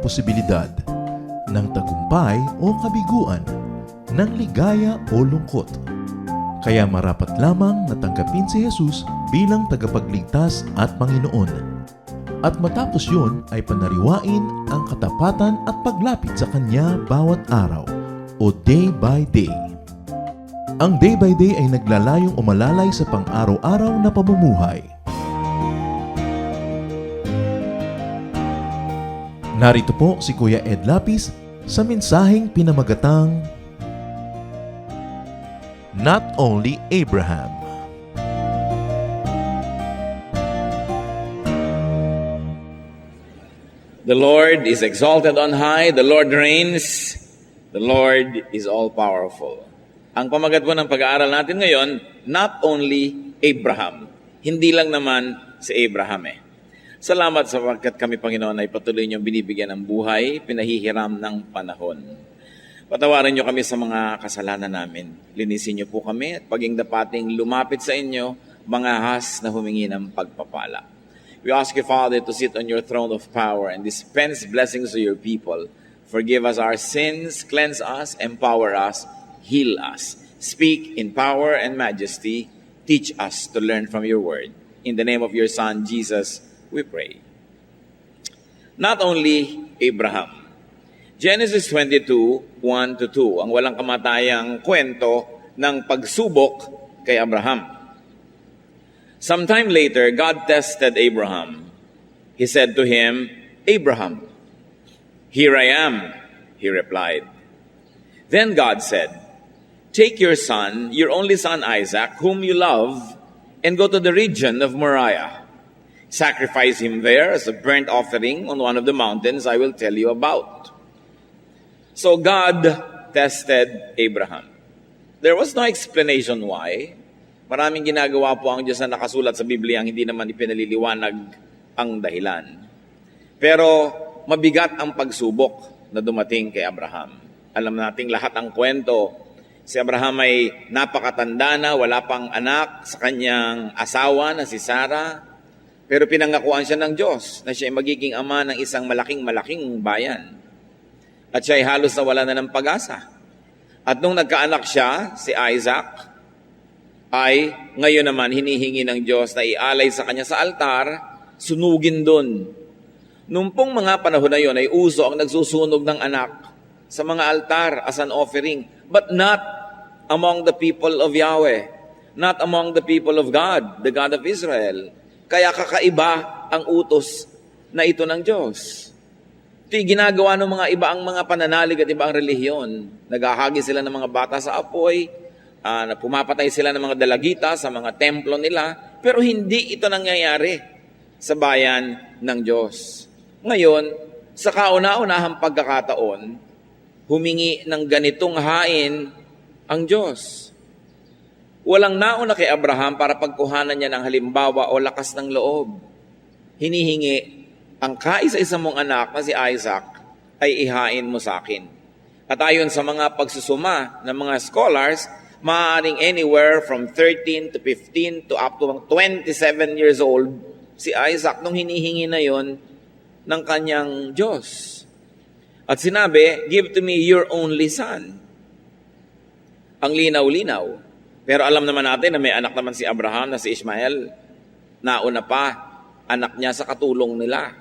posibilidad ng tagumpay o kabiguan, ng ligaya o lungkot. Kaya marapat lamang na tanggapin si Jesus bilang tagapagligtas at Panginoon. At matapos yun ay panariwain ang katapatan at paglapit sa Kanya bawat araw o day by day. Ang day by day ay naglalayong umalalay sa pang-araw-araw na pamumuhay. Narito po si Kuya Ed Lapis sa mensaheng pinamagatang Not Only Abraham. The Lord is exalted on high, the Lord reigns, the Lord is all-powerful. Ang pamagat po ng pag-aaral natin ngayon, not only Abraham. Hindi lang naman si Abraham Salamat sapagkat kami, Panginoon, ay patuloy niyong binibigyan ng buhay, pinahihiram ng panahon. Patawarin niyo kami sa mga kasalanan namin. Linisin niyo po kami at paging dapating lumapit sa inyo, mga has na humingi ng pagpapala. We ask you, Father, to sit on your throne of power and dispense blessings to your people. Forgive us our sins, cleanse us, empower us, heal us. Speak in power and majesty. Teach us to learn from your word. In the name of your Son, Jesus, we pray. Not only Abraham. Genesis 22, 1-2, ang walang kamatayang kwento ng pagsubok kay Abraham. Sometime later, God tested Abraham. He said to him, Abraham, here I am, he replied. Then God said, take your son, your only son Isaac, whom you love, and go to the region of Moriah. Sacrifice him there as a burnt offering on one of the mountains I will tell you about. So God tested Abraham. There was no explanation why. Maraming ginagawa po ang Diyos na nakasulat sa Biblia ang hindi naman ipinaliliwanag ang dahilan. Pero mabigat ang pagsubok na dumating kay Abraham. Alam nating lahat ang kwento. Si Abraham ay napakatanda na, wala pang anak sa kanyang asawa na si Sarah. Pero pinangakuan siya ng Diyos na siya ay magiging ama ng isang malaking bayan. At siya ay halos nawala na ng pag-asa. At nung nagkaanak siya, si Isaac, ay ngayon naman hinihingi ng Diyos na ialay sa kanya sa altar, sunugin doon. Nung pong mga panahon na yun ay uso ang nagsusunog ng anak sa mga altar as an offering, but not among the people of Yahweh, not among the people of God, the God of Israel. Kaya kakaiba ang utos na ito ng Diyos. Ito yung ginagawa ng mga iba ang mga pananalig at iba ang relihiyon. Naghahagi sila ng mga bata sa apoy, pumapatay sila ng mga dalagita sa mga templo nila, pero hindi ito nangyayari sa bayan ng Diyos. Ngayon, sa kauna-unahang pagkakataon, humingi ng ganitong hain ang Diyos. Walang nauna kay Abraham para pagkuhanan niya ng halimbawa o lakas ng loob. Hinihingi, ang kaisa-isa mong anak na si Isaac ay ihain mo sa akin. At ayon sa mga pagsusuma ng mga scholars, maaaring anywhere from 13 to 15 to up to 27 years old si Isaac nung hinihingi na yon ng kanyang Diyos. At sinabi, give to me your only son. Ang linaw-linaw. Pero alam naman natin na may anak naman si Abraham na si Ishmael. Nauna pa, anak niya sa katulong nila.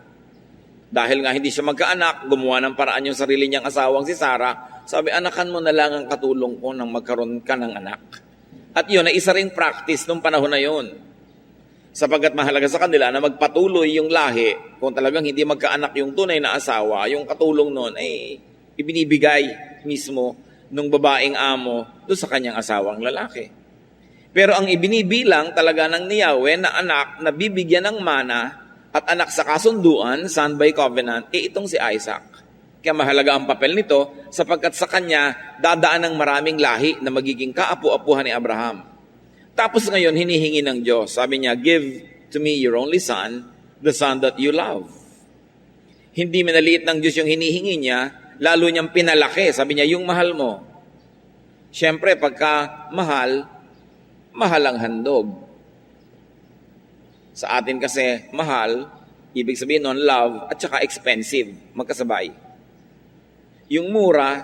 Dahil nga hindi siya magkaanak, gumawa ng paraan yung sarili niyang asawang si Sarah. Sabi, anakan mo na lang ang katulong ko nang magkaroon ka ng anak. At yun ay isa ring practice nung panahon na yun. Sapagkat mahalaga sa kanila na magpatuloy yung lahi. Kung talagang hindi magkaanak yung tunay na asawa, yung katulong nun ay ibinibigay mismo nung babaeng amo doon sa kanyang asawang lalaki. Pero ang ibinibilang talaga ng ni Yahweh na anak na bibigyan ng mana at anak sa kasunduan, son by covenant, itong si Isaac. Kaya mahalaga ang papel nito sapagkat sa kanya dadaan ng maraming lahi na magiging kaapu-apuhan ni Abraham. Tapos ngayon hinihingi ng Diyos. Sabi niya, give to me your only son, the son that you love. Hindi minaliit ng Diyos yung hinihingi niya, lalo niyang pinalaki. Sabi niya, yung mahal mo. Siyempre, pagka mahal, mahal ang handog. Sa atin kasi, mahal, Ibig sabihin nun, love at saka expensive, magkasabay. Yung mura,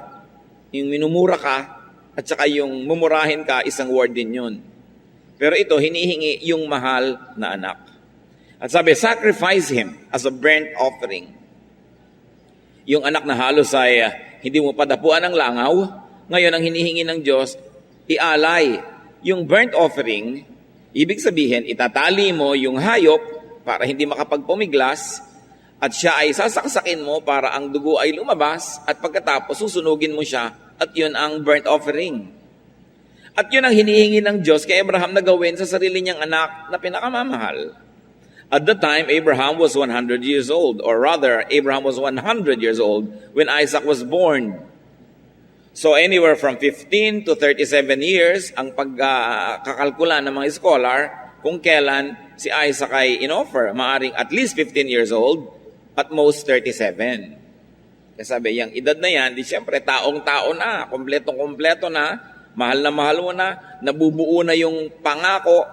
yung minumura ka, at saka yung mumurahin ka, isang word din yun. Pero ito, hinihingi yung mahal na anak. At sabi, sacrifice him as a burnt offering. Yung anak na halos ay hindi mo padapuan ng langaw, ngayon ang hinihingi ng Diyos, ialay. Yung burnt offering, ibig sabihin, itatali mo yung hayop para hindi makapagpumiglas at siya ay sasaksakin mo para ang dugo ay lumabas at pagkatapos susunugin mo siya at yun ang burnt offering. At yun ang hinihingi ng Diyos kay Abraham na gawin sa sarili niyang anak na pinakamamahal. At the time, Abraham was 100 years old, or rather, Abraham was 100 years old when Isaac was born. So anywhere from 15 to 37 years ang pagkakalkula ng mga scholar kung kailan si Isaac ay in-offer. Maaring at least 15 years old, at most 37. Kaya sabi, yung edad na yan, di siyempre taong-tao na, kompletong-kompleto na, mahal mo na, nabubuo na yung pangako,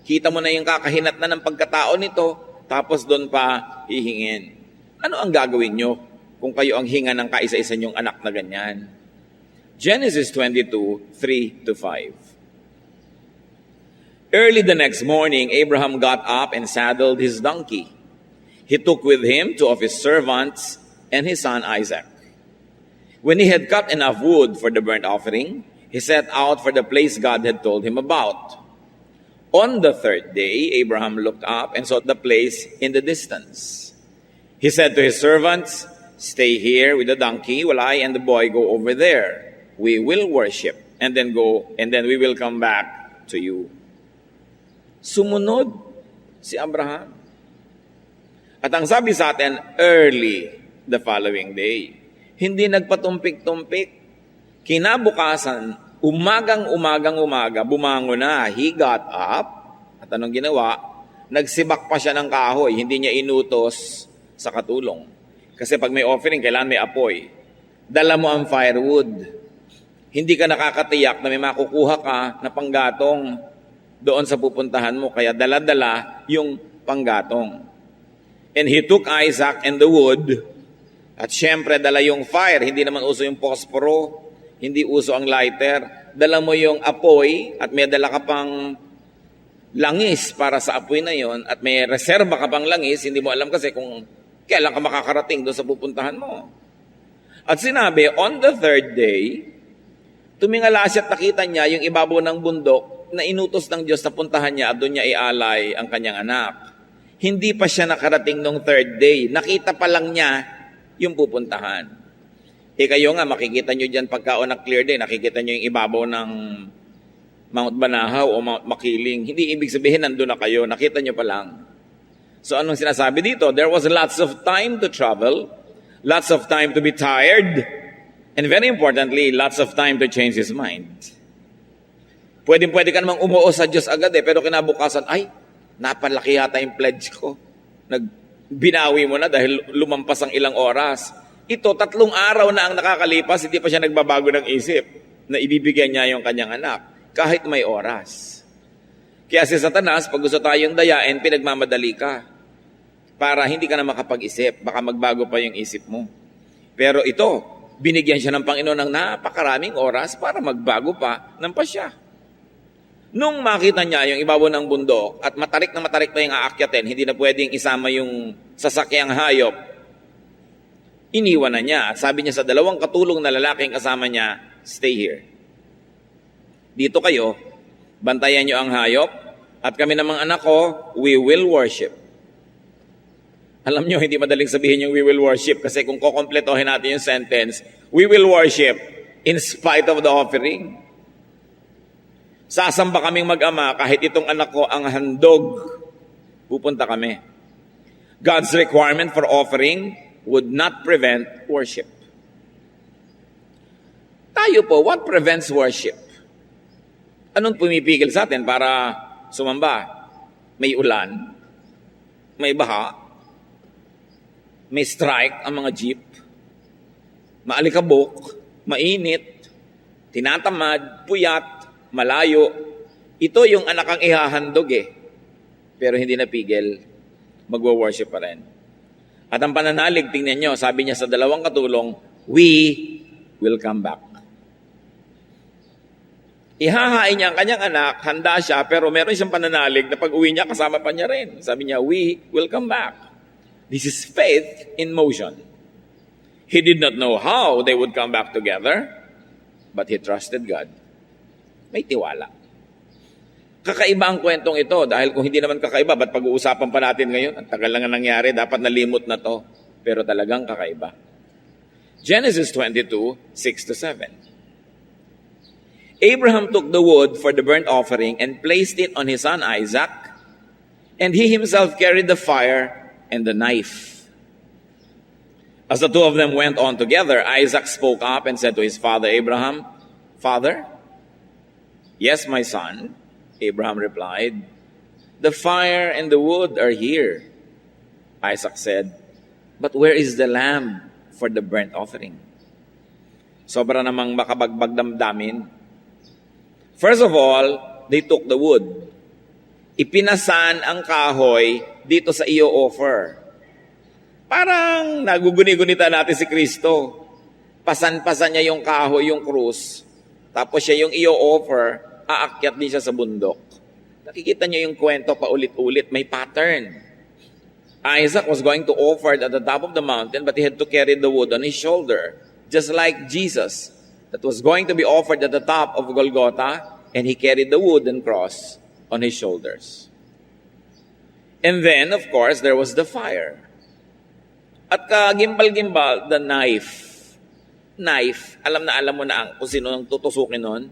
kita mo na yung kakahinat na ng pagkatao nito, tapos doon pa hihingin. Ano ang gagawin nyo kung kayo ang hinga ng kaisa-isa nyong anak na ganyan? Genesis 22, 3-5. Early the next morning, Abraham got up and saddled his donkey. He took with him 2 of his servants and his son Isaac. When he had cut enough wood for the burnt offering, he set out for the place God had told him about. On the 3rd day, Abraham looked up and saw the place in the distance. He said to his servants, "Stay here with the donkey while I and the boy go over there. We will worship and then we will come back to you." Sumunod si Abraham. At ang sabi sa atin, early the following day. Hindi nagpatumpik-tumpik. Kinabukasan, umaga, bumangon na. He got up. At anong ginawa? Nagsibak pa siya ng kahoy. Hindi niya inutos sa katulong. Kasi pag may offering, kailangan may apoy. Dala mo ang firewood. Hindi ka nakakatiyak na may makukuha ka na panggatong doon sa pupuntahan mo. Kaya dala-dala yung panggatong. And he took Isaac and the wood. At syempre, dala yung fire. Hindi naman uso yung posporo. Hindi uso ang lighter. Dala mo yung apoy at may dala ka pang langis para sa apoy na yon. At may reserba ka pang langis. Hindi mo alam kasi kung kailan ka makakarating doon sa pupuntahan mo. At sinabi, on the 3rd day, tumingala siya at nakita niya yung ibabaw ng bundok na inutos ng Diyos na puntahan niya at doon niya ialay ang kanyang anak. Hindi pa siya nakarating nung 3rd day. Nakita pa lang niya yung pupuntahan. Kayo nga, makikita nyo dyan pagka on a clear day, nakikita nyo yung ibabaw ng Mount Banahaw o Mount Makiling. Hindi ibig sabihin nandun na kayo, nakita nyo pa lang. So anong sinasabi dito? There was lots of time to travel, lots of time to be tired, and very importantly, lots of time to change his mind. Pwede ka namang umuo sa Diyos agad pero kinabukasan, ay, napalaki yata yung pledge ko. Binawi mo na dahil lumampas ang ilang oras. Ito, 3 araw na ang nakakalipas, hindi pa siya nagbabago ng isip na ibibigyan niya yung kanyang anak. Kahit may oras. Kaya si Satanas, pag gusto tayong dayain, pinagmamadali ka. Para hindi ka na makapag-isip. Baka magbago pa yung isip mo. Pero ito, binigyan siya ng Panginoon ng napakaraming oras para magbago pa ng pasya. Nung makita niya yung ibabaw ng bundok at matarik na yung aakyatin, hindi na pwedeng isama yung sasakyang hayop, iniwan na niya. At sabi niya sa 2 katulong na lalaking kasama niya, "Stay here. Dito kayo, bantayan niyo ang hayop, at kami namang anak ko, we will worship." Alam niyo, hindi madaling sabihin yung we will worship kasi kung kukompletohin natin yung sentence, we will worship in spite of the offering. Sasamba kaming mag-ama kahit itong anak ko ang handog. Pupunta kami. God's requirement for offering would not prevent worship. Tayo po, what prevents worship? Anong pumipigil sa atin para sumamba? May ulan, may baha, may strike ang mga jeep, maalikabok, mainit, tinatamad, puyat, malayo. Ito yung anak ang ihahandog Pero hindi napigil. magwo-worship pa rin. At ang pananalig, tingnan nyo, sabi niya sa dalawang katulong, we will come back. Ihahain niya ang kanyang anak, handa siya, pero meron siyang pananalig na pag uwi niya, kasama pa niya rin. Sabi niya, we will come back. This is faith in motion. He did not know how they would come back together, but he trusted God. May tiwala. Kakaiba ang kwentong ito dahil kung hindi naman kakaiba, ba't pag-uusapan pa natin ngayon? Ang tagal lang nga nangyari, dapat nalimot na to. Pero talagang kakaiba. Genesis 22, 6-7. Abraham took the wood for the burnt offering and placed it on his son Isaac, and he himself carried the fire and the knife. As the two of them went on together, Isaac spoke up and said to his father Abraham, "Father?" "Yes, my son," Abraham replied. "The fire and the wood are here." Isaac said, "But where is the lamb for the burnt offering?" Sobra namang makabagbag damdamin. First of all, they took the wood. Ipinasan ang kahoy dito sa iyo offer. Parang naguguni-gunita natin si Kristo. Pasan-pasan niya yung kahoy, yung krus. Tapos siya yung iyo offer, aakyat din siya sa bundok. Nakikita niyo yung kwento paulit-ulit, may pattern. Isaac was going to offer at the top of the mountain, but he had to carry the wood on his shoulder. Just like Jesus, that was going to be offered at the top of Golgotha, and he carried the wooden cross on his shoulders. And then, of course, there was the fire. At kagimbal-gimbal, the knife. Knife, alam mo na kung sino ang tutusukin nun.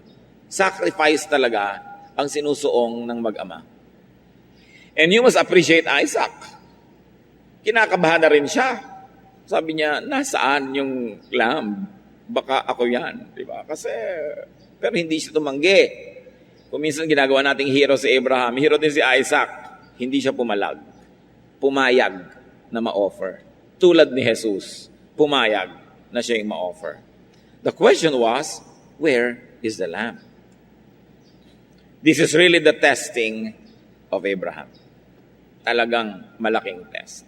Sacrifice talaga ang sinusuong ng mag-ama. And you must appreciate Isaac. Kinakabahan na rin siya. Sabi niya, nasaan yung lamb? Baka ako yan. Diba? Kasi, pero hindi siya tumanggi. Kung minsan ginagawa nating hero si Abraham, hero din si Isaac, hindi siya pumayag na ma-offer. Tulad ni Jesus, pumayag na siya yung ma-offer. The question was, where is the lamb? This is really the testing of Abraham. Talagang malaking test.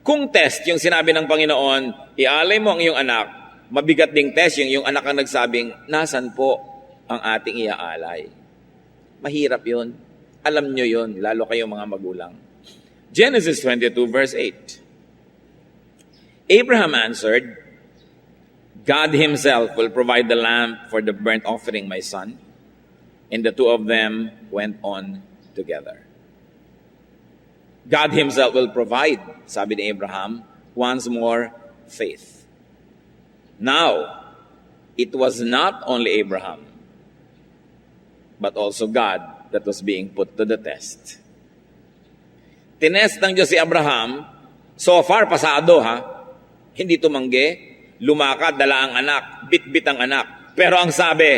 Kung test, yung sinabi ng Panginoon, ialay mo ang iyong anak, mabigat ding test yung anak ang nagsabing, nasan po ang ating iaalay? Mahirap yun. Alam nyo yun, lalo kayong mga magulang. Genesis 22 verse 8. Abraham answered, "God himself will provide the lamb for the burnt offering, my son." And the two of them went on together. God himself will provide, sabi ni Abraham, once more, faith. Now, it was not only Abraham, but also God that was being put to the test. Tinest ng Diyos si Abraham, so far pasado hindi tumanggi, lumakad, dala ang anak, bit-bit ang anak. Pero ang sabi,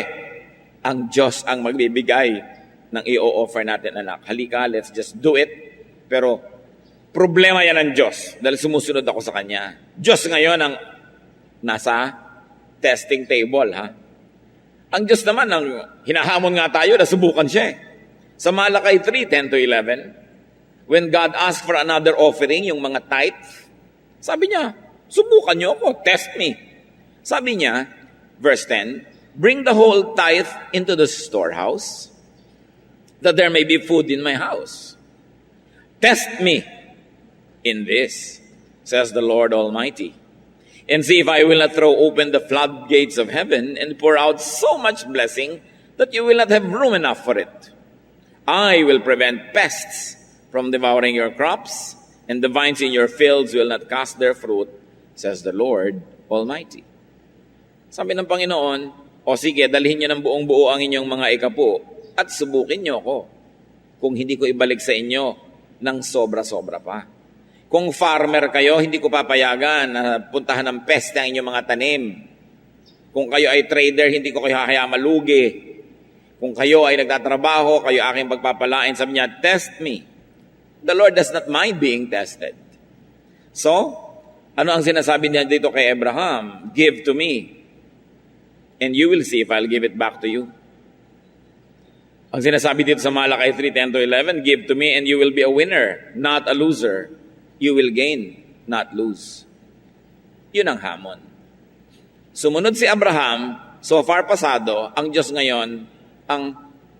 ang Diyos ang magbibigay ng i-offer natin anak. Halika, let's just do it. Pero problema yan ng Diyos dahil sumusunod ako sa Kanya. Diyos ngayon ang nasa testing table. Ang Diyos naman, ang hinahamon nga tayo, nasubukan siya. Sa Malakay 3:10-11, when God asked for another offering, yung mga tithe, sabi niya, subukan niyo ako, test me. Sabi niya, verse 10, bring the whole tithe into the storehouse, that there may be food in my house. Test me in this, says the Lord Almighty, and see if I will not throw open the floodgates of heaven and pour out so much blessing that you will not have room enough for it. I will prevent pests from devouring your crops, and the vines in your fields will not cast their fruit, says the Lord Almighty. Sabi ng Panginoon, o sige, dalhin niyo ng buong buo ang inyong mga ikapo at subukin niyo ako kung hindi ko ibalik sa inyo ng sobra-sobra pa. Kung farmer kayo, hindi ko papayagan na puntahan ng peste ang inyong mga tanim. Kung kayo ay trader, hindi ko kayo hahayaan malugi. Kung kayo ay nagtatrabaho, kayo aking pagpapalain. Sabi niya, test me. The Lord does not mind being tested. So, ano ang sinasabi niya dito kay Abraham? Give to me, and you will see if I'll give it back to you. Ang sinasabi dito sa Malakay 3:10-11, give to me and you will be a winner, not a loser. you will gain, not lose. Yun ang hamon. Sumunod si Abraham, so far pasado, ang Diyos ngayon ang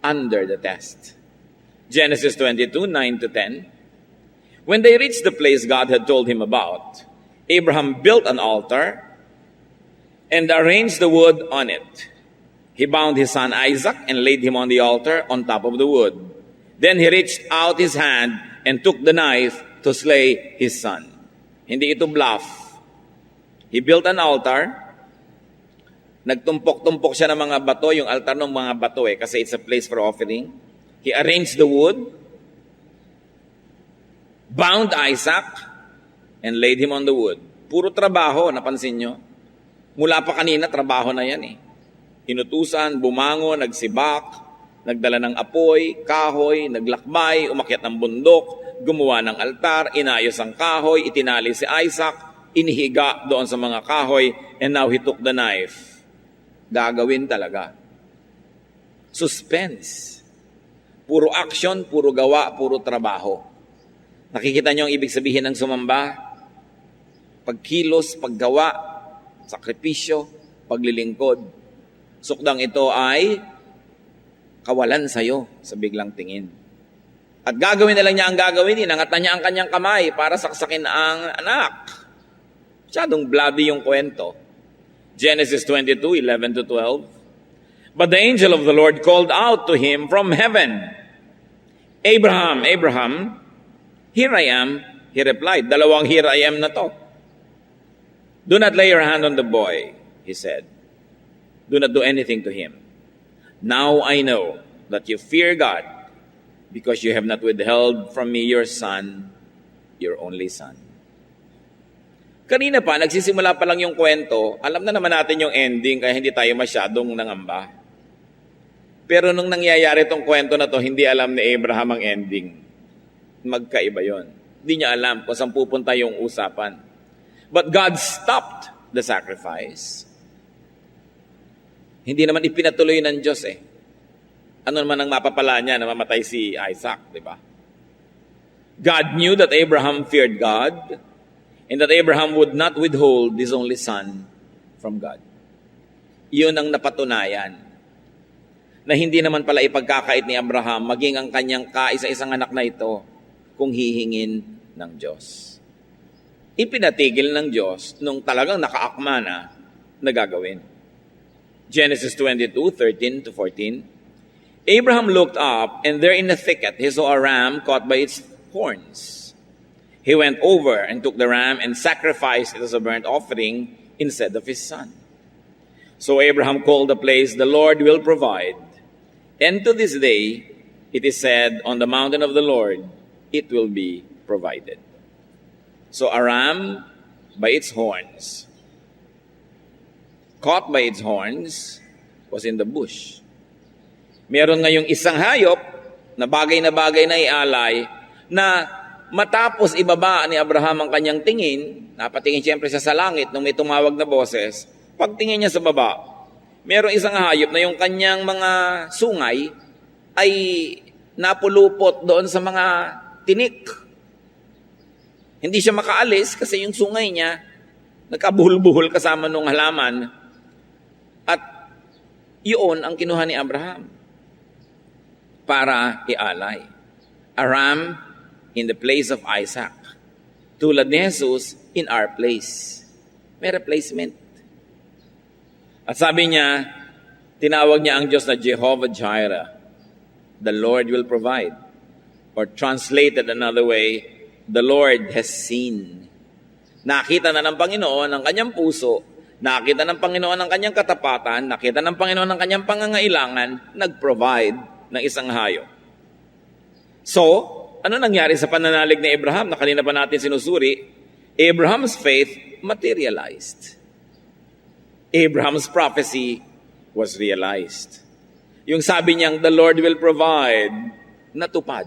under the test. Genesis 22, 9-10. When they reached the place God had told him about, Abraham built an altar and arranged the wood on it. He bound his son Isaac and laid him on the altar on top of the wood. Then he reached out his hand and took the knife to slay his son. Hindi ito bluff. He built an altar. Nagtumpok-tumpok siya ng mga bato, yung altar ng mga bato kasi it's a place for offering. He arranged the wood, bound Isaac, and laid him on the wood. Puro trabaho, napansin nyo? Mula pa kanina, trabaho na yan Inutusan, bumango, nagsibak, nagdala ng apoy, kahoy, naglakbay, umakyat ng bundok, gumawa ng altar, inayos ang kahoy, itinali si Isaac, inihiga doon sa mga kahoy, and now he took the knife. Gagawin talaga. Suspense. Puro action, puro gawa, puro trabaho. Nakikita niyo ang ibig sabihin ng sumamba? Pagkilos, paggawa, sakripisyo, paglilingkod. Sukdang ito ay kawalan sa'yo sa biglang tingin. At gagawin na lang niya ang gagawin, inangat na niya ang kanyang kamay para saksakin ang anak. Masyadong bloody yung kwento. Genesis 22, 11-12. But the angel of the Lord called out to him from heaven, Abraham, Abraham, here I am, he replied. Dalawang here I am na to. Do not lay your hand on the boy, he said. Do not do anything to him. Now I know that you fear God because you have not withheld from me your son, your only son. Kanina pa, nagsisimula pa lang yung kwento, alam na naman natin yung ending kaya hindi tayo masyadong nangamba. Pero nung nangyayari tong kwento na to, hindi alam ni Abraham ang ending. Magkaiba yon. Hindi niya alam kung saan pupunta yung usapan. But God stopped the sacrifice. Hindi naman ipinatuloy ng Diyos Ano naman ang mapapala niya na mamatay si Isaac, di ba? God knew that Abraham feared God and that Abraham would not withhold his only son from God. Iyon ang napatunayan na hindi naman pala ipagkakait ni Abraham maging ang kanyang kaisa-isang anak na ito kung hihingin ng Diyos. Ipinatigil ng Diyos nung talagang nakaakma na gagawin. Genesis 22, 13-14. Abraham looked up, and there in the thicket he saw a ram caught by its horns. He went over and took the ram and sacrificed it as a burnt offering instead of his son. So Abraham called the place, the Lord will provide. And to this day, it is said, on the mountain of the Lord, it will be provided. So a ram by its horns, caught by its horns, was in the bush. Meron ngayong isang hayop na bagay na ialay na matapos ibaba ni Abraham ang kanyang tingin, napatingin siyempre siya sa langit nung may tumawag na boses, pagtingin niya sa baba, meron isang hayop na yung kanyang mga sungay ay napulupot doon sa mga tinik. Hindi siya makaalis kasi yung sungay niya nagkabuhol-buhol kasama nung halaman. At yun ang kinuha ni Abraham para ialay. A ram in the place of Isaac. Tulad ni Jesus in our place. May replacement. At sabi niya, tinawag niya ang Diyos na Jehovah Jireh. The Lord will provide. Or translated another way, the Lord has seen. Nakita na ng Panginoon ang kanyang puso, nakita ng Panginoon ang kanyang katapatan, nakita ng Panginoon ang kanyang pangangailangan, nag-provide ng isang hayop. So, ano nangyari sa pananalig ni Abraham na kanina pa natin sinusuri? Abraham's faith materialized. Abraham's prophecy was realized. Yung sabi niyang, the Lord will provide, natupad.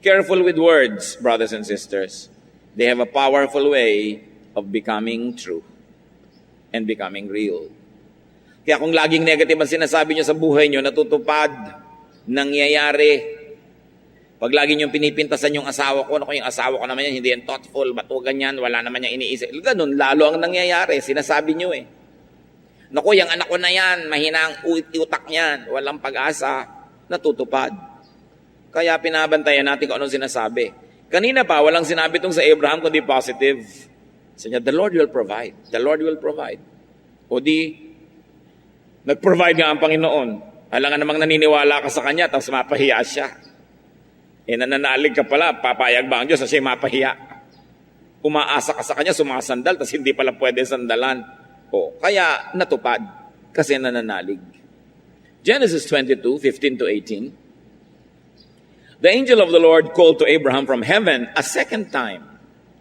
Careful with words, brothers and sisters. They have a powerful way of becoming true and becoming real. Kaya kung laging negative ang sinasabi niyo sa buhay niyo, natutupad, nangyayari, Huwag lagi niyong pinipintasan yung asawa ko. Naku, yung asawa ko naman yan, hindi yan thoughtful, ba't ganyan, wala naman yung iniisip. Ganun, lalo ang nangyayari, sinasabi niyo eh. Naku, yung anak ko na yan, mahina ang utak niyan, walang pag-asa, natutupad. Kaya pinabantayan natin kung anong sinasabi. Kanina pa, walang sinabi itong sa Abraham, kundi positive. Sabi niya, the Lord will provide. The Lord will provide. O di, nag-provide nga ang Panginoon. Alangan namang naniniwala ka sa Kanya, tapos mapahiya siya. Nananalig ka pala, papayag ba ang Diyos na siya'y mapahiya? Umaasa ka sa Kanya, sumasandal, tapos hindi pala pwede sandalan. O, kaya natupad, kasi nananalig. Genesis 22, 15 to 18. The angel of the Lord called to Abraham from heaven a second time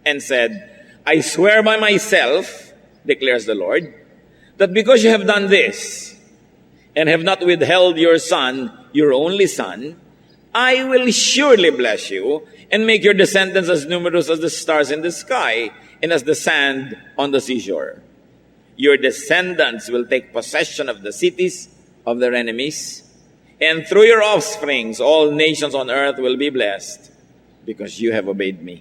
and said, I swear by myself, declares the Lord, that because you have done this and have not withheld your son, your only son, I will surely bless you and make your descendants as numerous as the stars in the sky and as the sand on the seashore. Your descendants will take possession of the cities of their enemies, and through your offsprings, all nations on earth will be blessed because you have obeyed me.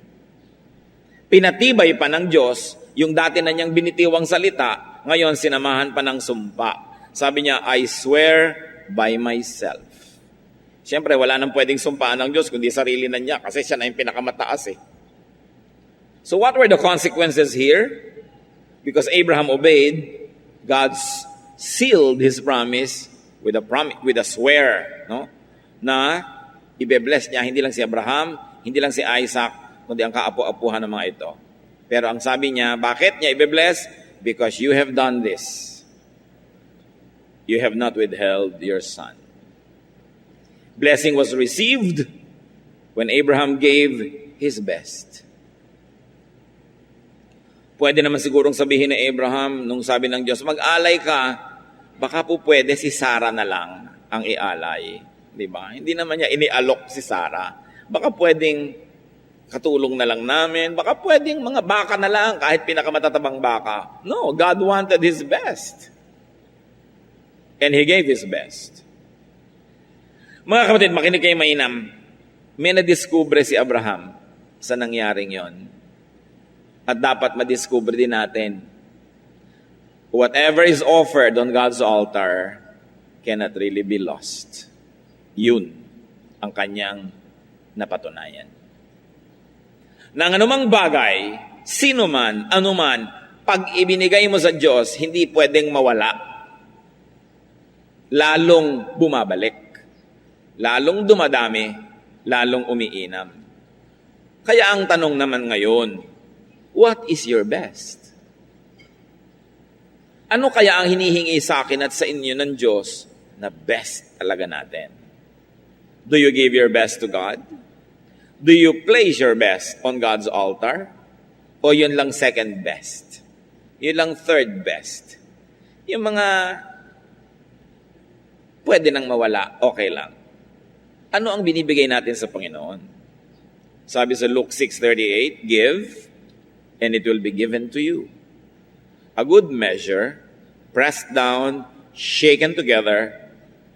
Pinatibay pa ng Diyos yung dati na niyang binitiwang salita, ngayon sinamahan pa ng sumpa. Sabi niya, I swear by myself. Siyempre, wala nang pwedeng sumpaan ng Diyos kundi sarili na niya kasi siya na yung pinakamataas eh. So what were the consequences here? Because Abraham obeyed, God sealed His promise with a swear, no? Na ibe-bless niya hindi lang si Abraham, hindi lang si Isaac, kundi ang kaapu-apuhan ng mga ito. Pero ang sabi niya, bakit niya ibe-bless? Because you have done this. You have not withheld your son. Blessing was received when Abraham gave his best. Pwede naman sigurong sabihin ni Abraham, nung sabi ng Diyos, mag-alay ka, baka po pwede si Sarah na lang ang ialay. Di ba? Hindi naman niya inialok si Sarah. Baka pwedeng katulong na lang namin. Baka pwedeng mga baka na lang, kahit pinakamatatabang baka. No, God wanted His best. And He gave His best. Mga kapatid, makinig kayo mainam. May nadiskubre si Abraham sa nangyaring yon. At dapat madiskubre din natin, whatever is offered on God's altar cannot really be lost. Yun ang kanyang napatunayan. Nang anumang bagay, sino man, anuman, pag ibinigay mo sa Diyos, hindi pwedeng mawala. Lalong bumabalik. Lalong dumadami, lalong umiinam. Kaya ang tanong naman ngayon, what is your best? Ano kaya ang hinihingi sa akin at sa inyo ng Diyos na best talaga natin? Do you give your best to God? Do you place your best on God's altar? O yun lang second best? Yun lang third best? Yung mga pwede nang mawala, okay lang. Ano ang binibigay natin sa Panginoon? Sabi sa Luke 6:38, give, and it will be given to you. A good measure, pressed down, shaken together,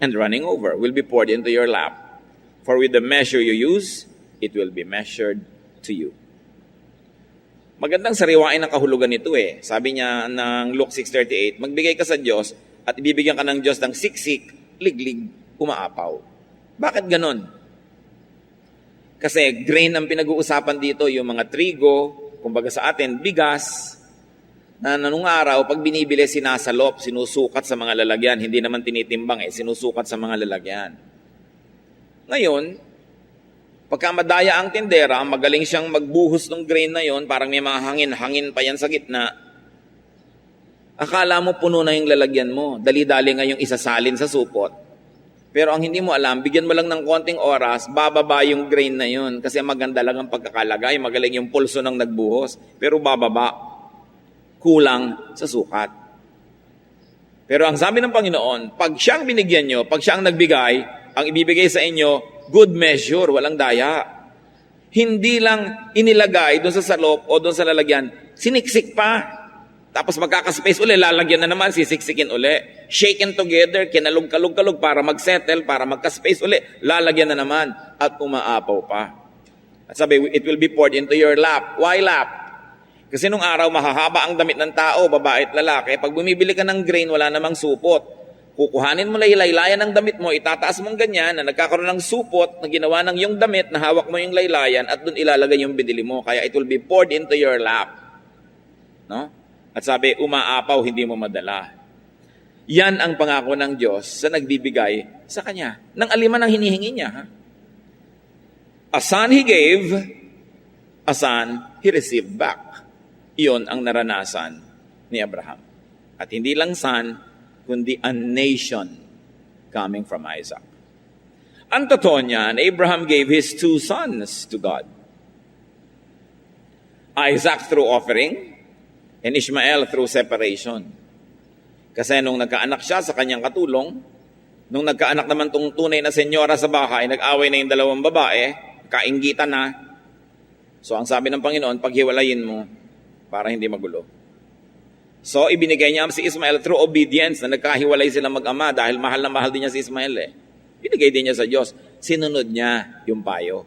and running over will be poured into your lap. For with the measure you use, it will be measured to you. Magandang sariwain ang kahulugan nito eh. Sabi niya ng Luke 6:38, magbigay ka sa Diyos at ibibigyan ka ng Diyos ng siksik, liglig, umaapaw. Bakit ganon? Kasi grain ang pinag-uusapan dito, yung mga trigo, kumbaga sa atin, bigas, na nung araw, pag binibili, sinasalop, sinusukat sa mga lalagyan. Hindi naman tinitimbang sinusukat sa mga lalagyan. Ngayon, pagka madaya ang tindera, magaling siyang magbuhos ng grain na yon, parang may mga hangin pa yan sa gitna. Akala mo puno na yung lalagyan mo, dali-dali ngayong isasalin sa supot. Pero ang hindi mo alam, bigyan mo lang ng konting oras, bababa yung grain na yon. Kasi maganda lang ang pagkakalagay, magaling yung pulso ng nagbuhos. Pero bababa, kulang sa sukat. Pero ang sabi ng Panginoon, pag siyang binigyan nyo, pag siyang nagbigay, ang ibibigay sa inyo, good measure, walang daya. Hindi lang inilagay doon sa salop o doon sa lalagyan, siniksik pa. Tapos magkakaspace uli, lalagyan na naman, sisiksikin uli. Shaken together, kinalog-kalog-kalog para mag-settle, para magka-space uli, lalagyan na naman. At umaapaw pa. At sabi, it will be poured into your lap. Why lap? Kasi nung araw, mahahaba ang damit ng tao, babae at lalaki. Pag bumibili ka ng grain, wala namang supot. Kukuhanin mo laylayan ng damit mo, itataas mong ganyan, na nagkakaroon ng supot, na ginawa ng yung damit, na hawak mo yung laylayan, at doon ilalagay yung binili mo. Kaya it will be poured into your lap. No? At sabi, umaapaw, hindi mo madala. Yan ang pangako ng Diyos sa nagbibigay sa Kanya. Nang aliman ang hinihingi niya. Ha? A son He gave, a son He received back. Iyon ang naranasan ni Abraham. At hindi lang son, kundi a nation coming from Isaac. Ang totoo niyan, Abraham gave his 2 sons to God. Isaac through offering, and Ishmael through separation. Kasi nung nagkaanak siya sa kanyang katulong, nung nagkaanak naman tong tunay na senyora sa bahay, nag-away na yung dalawang babae, kainggitan na. So ang sabi ng Panginoon, paghiwalayin mo para hindi magulo. So ibinigay niya si Ismael through obedience na nagkahiwalay sila mag-ama dahil mahal na mahal din niya si Ismael eh. Binigay din niya sa Diyos. Sinunod niya yung payo.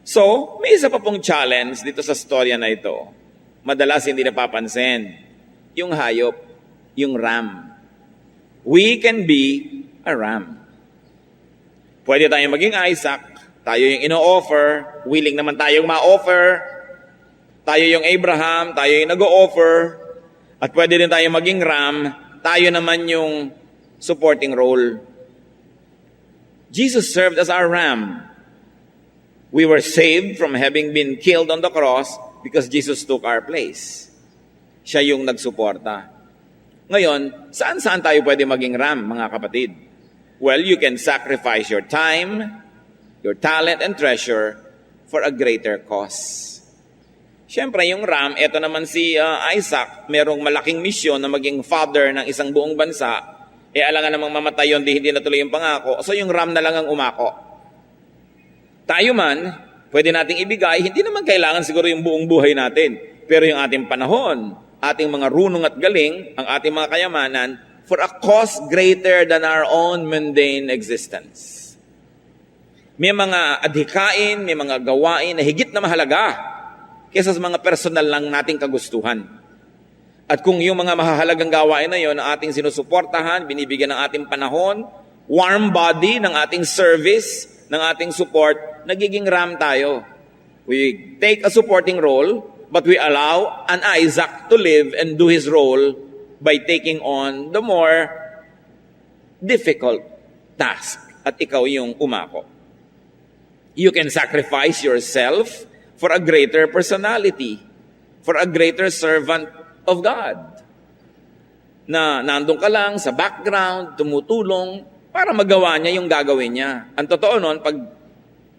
So, may isa pa pong challenge dito sa storya na ito. Madalas hindi napapansin. Yung hayop, yung ram. We can be a ram. Pwede tayong maging Isaac, tayo yung ino-offer, willing naman tayong ma-offer, tayo yung Abraham, tayo yung nag-o-offer, at pwede din tayong maging ram, tayo naman yung supporting role. Jesus served as our ram. We were saved from having been killed on the cross because Jesus took our place. Siya yung nagsuporta. Ngayon, saan-saan tayo pwede maging ram, mga kapatid? Well, you can sacrifice your time, your talent, and treasure for a greater cause. Siyempre, yung ram, eto naman si Isaac, merong malaking misyon na maging father ng isang buong bansa, alangan namang mamatay yun, hindi natuloy yung pangako. So yung ram na lang ang umako. Tayo man, pwede nating ibigay, hindi naman kailangan siguro yung buong buhay natin. Pero yung ating panahon, ating mga runong at galing, ang ating mga kayamanan, for a cause greater than our own mundane existence. May mga adhikain, may mga gawain na higit na mahalaga kaysa sa mga personal lang nating kagustuhan. At kung yung mga mahahalagang gawain na yon ang ating sinusuportahan, binibigyan ng ating panahon, warm body ng ating service, ng ating support, nagiging ram tayo. We take a supporting role, but we allow an Isaac to live and do his role by taking on the more difficult task. At ikaw yung umako. You can sacrifice yourself for a greater personality, for a greater servant of God. Na nandun ka lang sa background, tumutulong, para magawa niya yung gagawin niya. Ang totoo nun, pag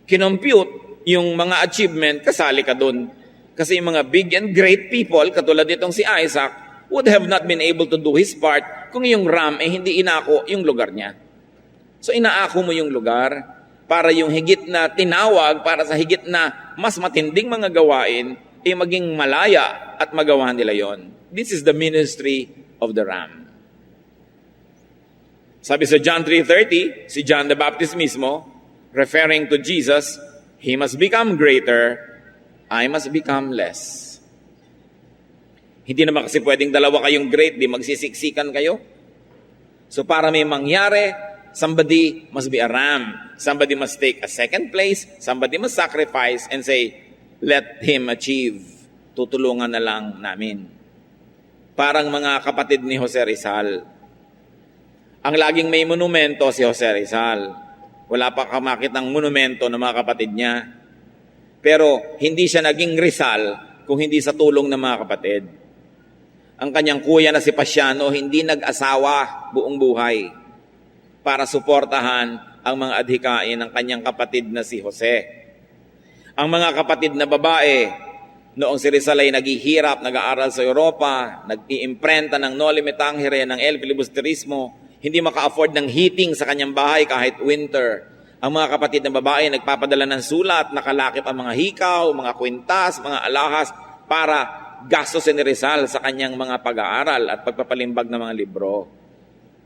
kinompute yung mga achievement, kasali ka dun. Kasi yung mga big and great people, katulad nitong si Isaac, would have not been able to do his part kung yung ram hindi inako yung lugar niya. So inaako mo yung lugar para yung higit na tinawag, para sa higit na mas matinding mga gawain, maging malaya at magawa nila yon. This is the ministry of the ram. Sabi sa John 3:30, si John the Baptist mismo, referring to Jesus, He must become greater, I must become less. Hindi naman kasi pwedeng dalawa kayong great, di magsisiksikan kayo. So para may mangyari, somebody must be a ram. Somebody must take a second place. Somebody must sacrifice and say, let him achieve. Tutulungan na lang namin. Parang mga kapatid ni Jose Rizal. Ang laging may monumento si Jose Rizal. Wala pa kamakit ng monumento ng mga kapatid niya. Pero hindi siya naging Rizal kung hindi sa tulong ng mga kapatid. Ang kanyang kuya na si Pasiano hindi nag-asawa buong buhay para suportahan ang mga adhikain ng kanyang kapatid na si Jose. Ang mga kapatid na babae, noong si Rizal ay naghihirap, nag-aaral sa Europa, nag-iimprenta ng Noli Me Tangere, ng El Filibusterismo, hindi maka-afford ng heating sa kanyang bahay kahit winter. Ang mga kapatid na babae nagpapadala ng sulat, nakalakip ang mga hikaw, mga kwintas, mga alahas, para gastos ni Rizal sa kanyang mga pag-aaral at pagpapalimbag ng mga libro.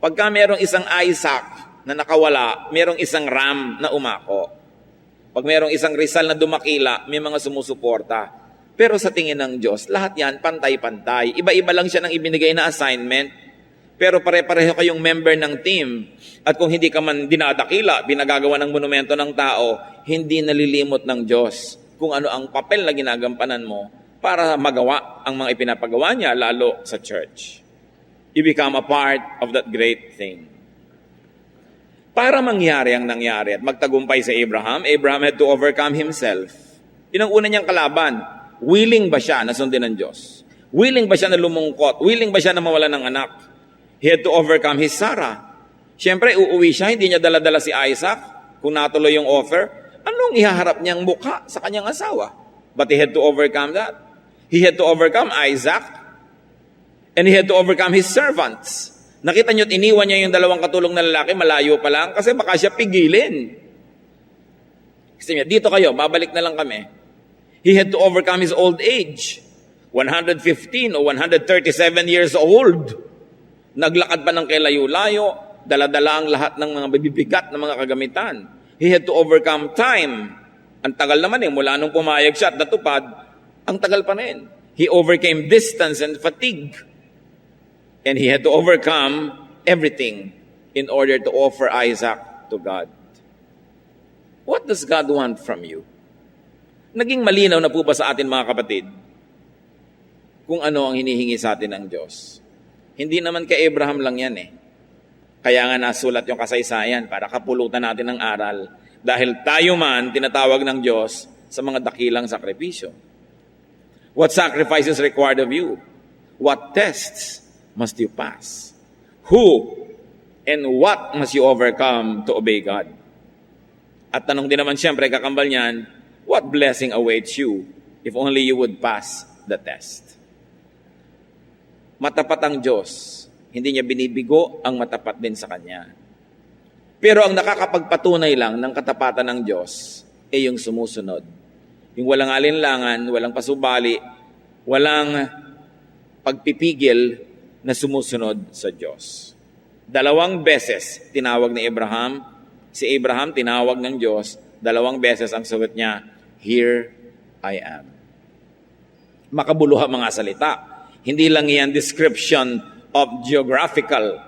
Pagka merong isang Isaac na nakawala, merong isang Ram na umako. Pag merong isang Rizal na dumakila, may mga sumusuporta. Pero sa tingin ng Diyos, lahat yan pantay-pantay. Iba-iba lang siya ng ibinigay na assignment, pero pare-pareho kayong member ng team. At kung hindi ka man dinadakila, binagagawa ng monumento ng tao, hindi nalilimot ng Diyos kung ano ang papel na ginagampanan mo para magawa ang mga ipinapagawa niya, lalo sa church. You become a part of that great thing. Para mangyari ang nangyari at magtagumpay si Abraham, Abraham had to overcome himself. Yun ang una niyang kalaban. Willing ba siya na sundin ng Diyos? Willing ba siya na lumungkot? Willing ba siya na mawala ng anak? He had to overcome his Sarah. Siyempre, uuwi siya, hindi niya dala-dala si Isaac. Kung natuloy yung offer, anong ihaharap niyang mukha sa kanyang asawa? But he had to overcome that. He had to overcome Isaac. And he had to overcome his servants. Nakita niyo't iniwan niya yung dalawang katulong na lalaki, malayo pa lang, kasi baka siya pigilin. Kasi niya, dito kayo, babalik na lang kami. He had to overcome his old age. 115 o 137 years old. Naglakad pa ng kalayo-layo, dala-dala ang lahat ng mga bibigat na mga kagamitan. He had to overcome time. Ang tagal naman mula nung pumayag siya at natupad, ang tagal pa rin. He overcame distance and fatigue. And he had to overcome everything in order to offer Isaac to God. What does God want from you? Naging malinaw na po ba sa atin mga kapatid kung ano ang hinihingi sa atin ng Diyos? Hindi naman kay Abraham lang yan Kaya nga nasulat yung kasaysayan para kapulutan natin ng aral. Dahil tayo man tinatawag ng Diyos sa mga dakilang sakripisyo. What sacrifices required of you? What tests must you pass? Who and what must you overcome to obey God? At tanong din naman siyempre, kakambal niyan, what blessing awaits you if only you would pass the test? Matapat ang Diyos. Hindi niya binibigo ang matapat din sa Kanya. Pero ang nakakapagpatunay lang ng katapatan ng Diyos ay yung sumusunod. Yung walang alinlangan, walang pasubali, walang pagpipigil na sumusunod sa Diyos. 2 beses tinawag ni Abraham. Si Abraham tinawag ng Diyos. 2 beses ang sagot niya, "Here I am." Makabuluhang mga salita. Hindi lang yan description of geographical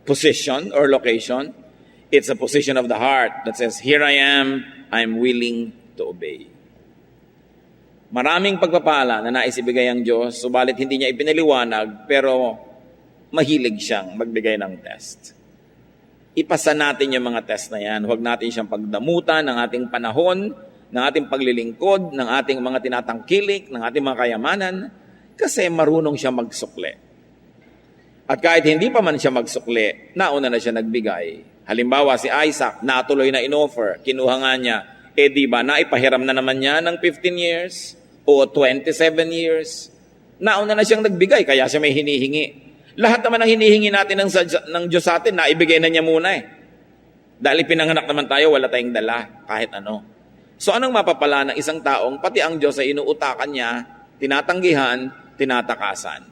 position or location. It's a position of the heart that says, "Here I am, I'm willing to obey." Maraming pagpapala na nais ibigay ang Diyos, subalit hindi niya ipinaliwanag, pero mahilig siyang magbigay ng test. Ipasa natin yung mga test na yan. Huwag natin siyang pagdamutan ng ating panahon, ng ating paglilingkod, ng ating mga tinatangkilik, ng ating mga kayamanan, kasi marunong siya magsukli. At kahit hindi pa man siya magsukli, nauna na siya nagbigay. Halimbawa, si Isaac, natuloy na inoffer, kinuha nga niya, di ba, naipahiram na naman niya ng 15 years o 27 years. Nauna na siyang nagbigay, kaya siya may hinihingi. Lahat naman ang hinihingi natin ng Diyos sa atin, naibigay na niya muna Dahil pinanganak naman tayo, wala tayong dala, kahit ano. So anong mapapala ng isang taong, pati ang Diyos ay inuutakan niya, tinatanggihan, tinatakasan.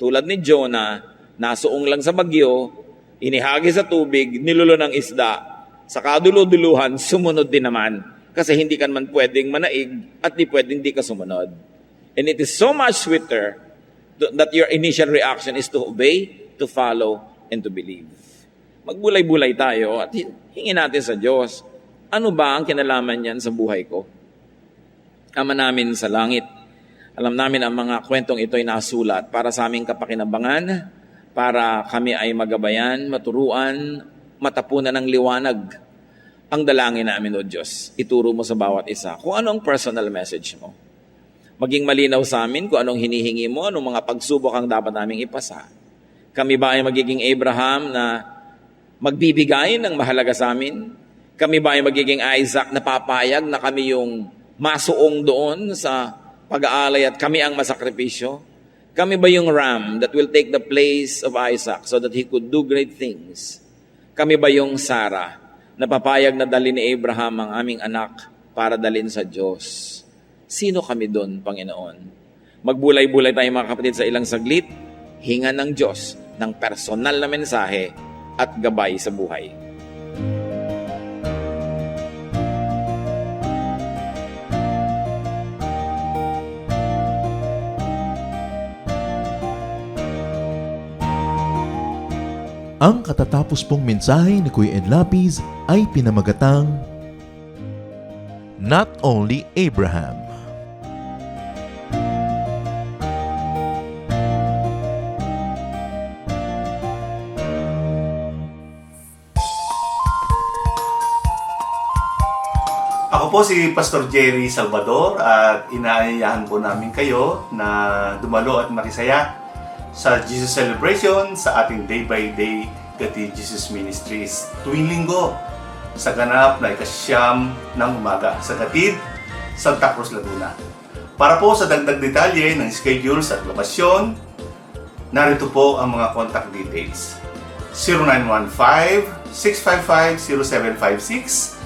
Tulad ni Jonah, nasuong lang sa bagyo, inihagi sa tubig, nilulo ng isda, sa kaduluduluhan, sumunod din naman. Kasi hindi ka man pwedeng manaig at di pwedeng di ka sumunod. And it is so much sweeter that your initial reaction is to obey, to follow, and to believe. Magbulay-bulay tayo at hingin natin sa Diyos, ano ba ang kinalaman niyan sa buhay ko? Ama namin sa langit, alam namin ang mga kwentong ito ay nasulat para sa aming kapakinabangan, para kami ay magabayan, maturuan, matapunan ng liwanag. Ang dalangin namin, O Diyos, ituro mo sa bawat isa kung ano ang personal message mo. Maging malinaw sa amin kung anong hinihingi mo, anong mga pagsubok ang dapat naming ipasa. Kami ba ay magiging Abraham na magbibigay ng mahalaga sa amin? Kami ba ay magiging Isaac na papayag na kami yung masuong doon sa pag-aalay at kami ang masakripisyo? Kami ba yung ram that will take the place of Isaac so that he could do great things? Kami ba yung Sarah na papayag na dali ni Abraham ang aming anak para dalin sa Diyos? Sino kami doon, Panginoon? Magbulay-bulay tayo mga kapatid sa ilang saglit, hinga ng Diyos ng personal na mensahe at gabay sa buhay. Ang katatapos pong mensahe ni Kuya Ed Lapiz ay pinamagatang Not Only Abraham. Ako po si Pastor Jerry Salvador at inaayahan po namin kayo na dumalo at makisaya sa Jesus Celebration sa ating Day by Day Gatid Jesus Ministries tuwing linggo sa ganap na ikasyam ng umaga sa Gatid, Santa Cruz, Laguna. Para po sa dagdag detalye ng schedules at lokasyon, narito po ang mga contact details. 0915-655-0756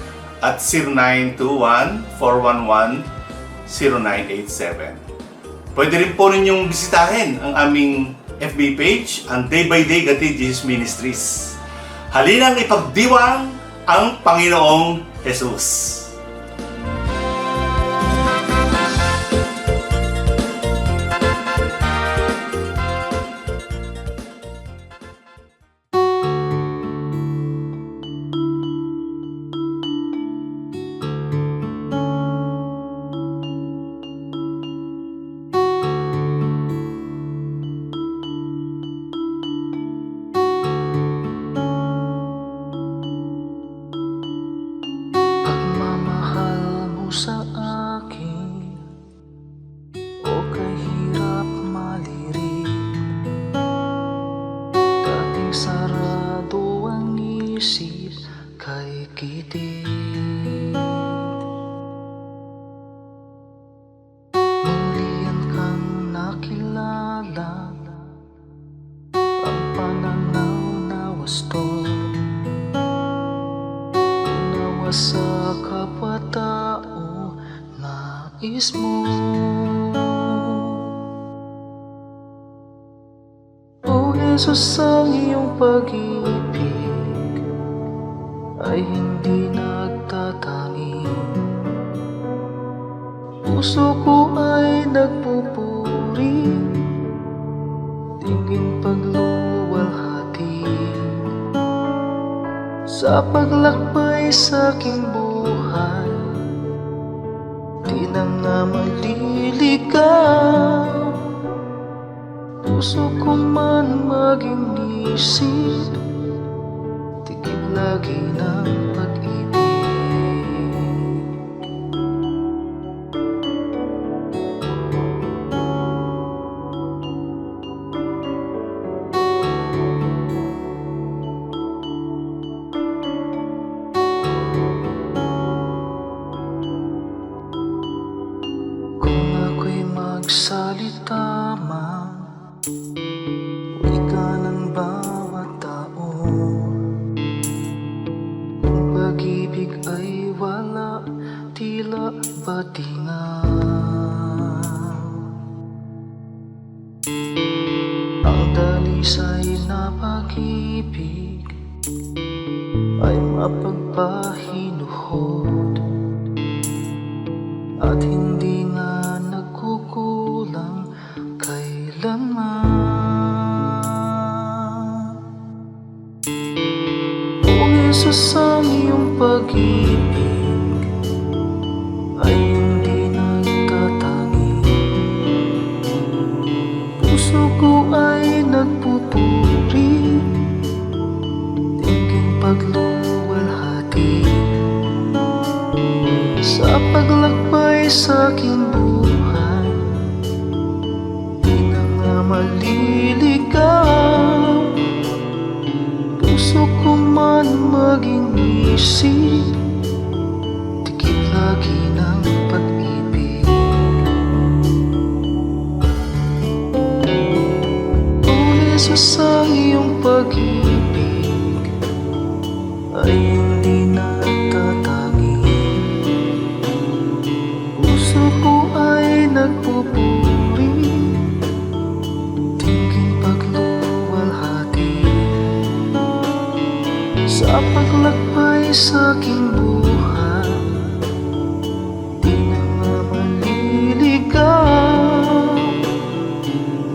at 0921-411-0987. Pwede rin po ninyong bisitahin ang aming FB page, ang Day by Day Gatid Jesus Ministries. Halinang ipagdiwang ang Panginoong Jesus. Pagmamahal mo sa akin, o kahirap malirik. Dating sarado ang isip kay kitig. Mulian kang nakilala, ang pananaw na wasto. Sa kapwa-tao, nais mo. O Jesus, ang iyong pag-ibig ay hindi nagtatangi. Puso ko ay nagpupuri, tingin pagluwalhati sa paglakbay sa aking buhay. Di na nga maliligaw, puso ko man maging isip, tigib lagi ng pag-ibig. Magsalita man, wika ng bawat tao. Kung pag-ibig ay wala, tila batingaw. Ang dalisay na pag-ibig ay mapagpahinuhod at hindi na nagkukulang kailanman. O Jesus, ang iyong pag-ibig ay hindi nagtatangi. Puso ko ay nagpupuri, tingin pagluwalhati sa paglakbay sa aking buhay. Di na nga maliligaw, puso ko man maging isip, tikip lagi ng pag-ibig. O Jesus, ang iyong pag-ibig ay hindi nagtatangi. Puso ko ay nagpupuri, sa paglakbay sa aking buhay. Di na nga maliligaw,